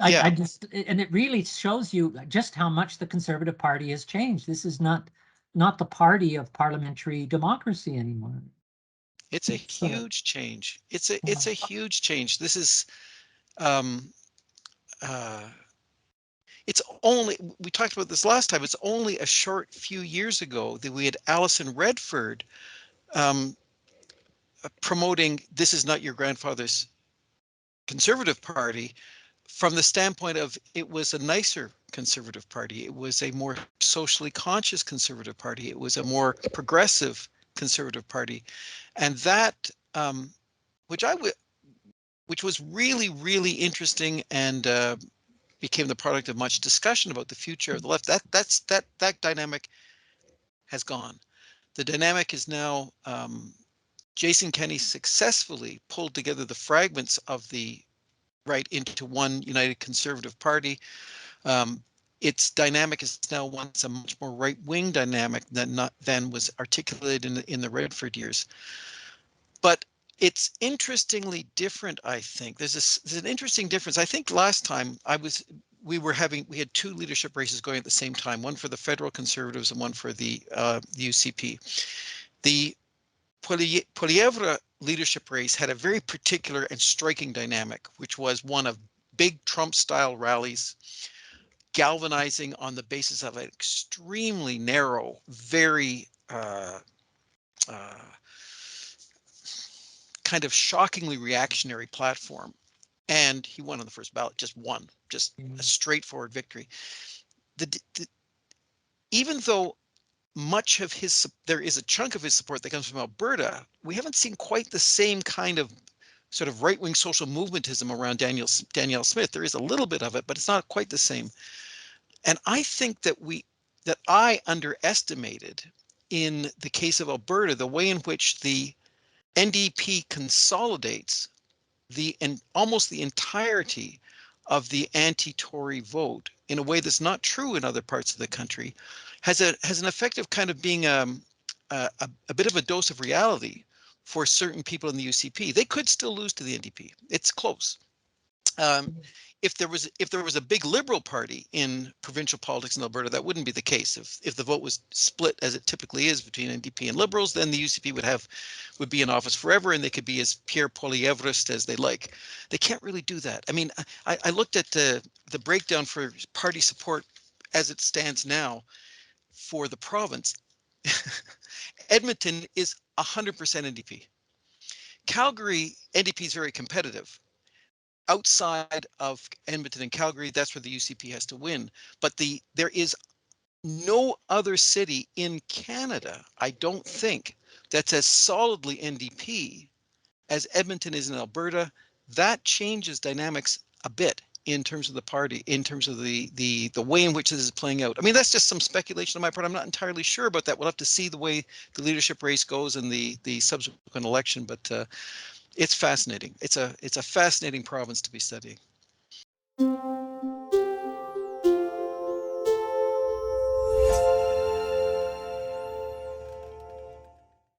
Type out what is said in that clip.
I just, and it really shows you just how much the Conservative Party has changed. This is not the party of parliamentary democracy anymore. It's a So, huge change. It's a huge change. This is um, uh, it's only, we talked about this last time, it's only a short few years ago that we had Alison Redford um, promoting "This is not your grandfather's Conservative Party" from the standpoint of it was a nicer Conservative Party. It was a more socially conscious Conservative Party. It was a more progressive Conservative Party. And that, which I would, which was really, really interesting and became the product of much discussion about the future of the left. That dynamic has gone. The dynamic is now Jason Kenney successfully pulled together the fragments of the right into one united Conservative Party. Um, its dynamic is now once a much more right-wing dynamic than was articulated in the Redford years. But it's interestingly different, I think. There's an interesting difference. I think last time we had two leadership races going at the same time, one for the federal Conservatives and one for the UCP. The Poilievre leadership race had a very particular and striking dynamic, which was one of big Trump-style rallies, galvanizing on the basis of an extremely narrow, very uh, kind of shockingly reactionary platform. And he won on the first ballot, just won, just a straightforward victory. The even though much of there is a chunk of his support that comes from Alberta, we haven't seen quite the same kind of sort of right-wing social movementism around Danielle Smith. There is a little bit of it, but it's not quite the same. And I think that I underestimated in the case of Alberta the way in which the NDP consolidates and almost the entirety of the anti-Tory vote in a way that's not true in other parts of the country, has an effect of kind of being a bit of a dose of reality for certain people in the UCP. They could still lose to the NDP. It's close. Um, if there was a big Liberal Party in provincial politics in Alberta, that wouldn't be the case. If the vote was split as it typically is between NDP and Liberals, then the UCP would be in office forever, and they could be as Pierre Poilievreist as they like. They can't really do that. I mean, I looked at the breakdown for party support as it stands now for the province. Edmonton is 100% NDP. Calgary, NDP is very competitive. Outside of Edmonton and Calgary, that's where the UCP has to win. But there is no other city in Canada, I don't think, that's as solidly NDP as Edmonton is in Alberta. That changes dynamics a bit in terms of the party, in terms of the way in which this is playing out. I mean, that's just some speculation on my part. I'm not entirely sure about that. We'll have to see the way the leadership race goes in the subsequent election, but it's fascinating. It's a fascinating province to be studying.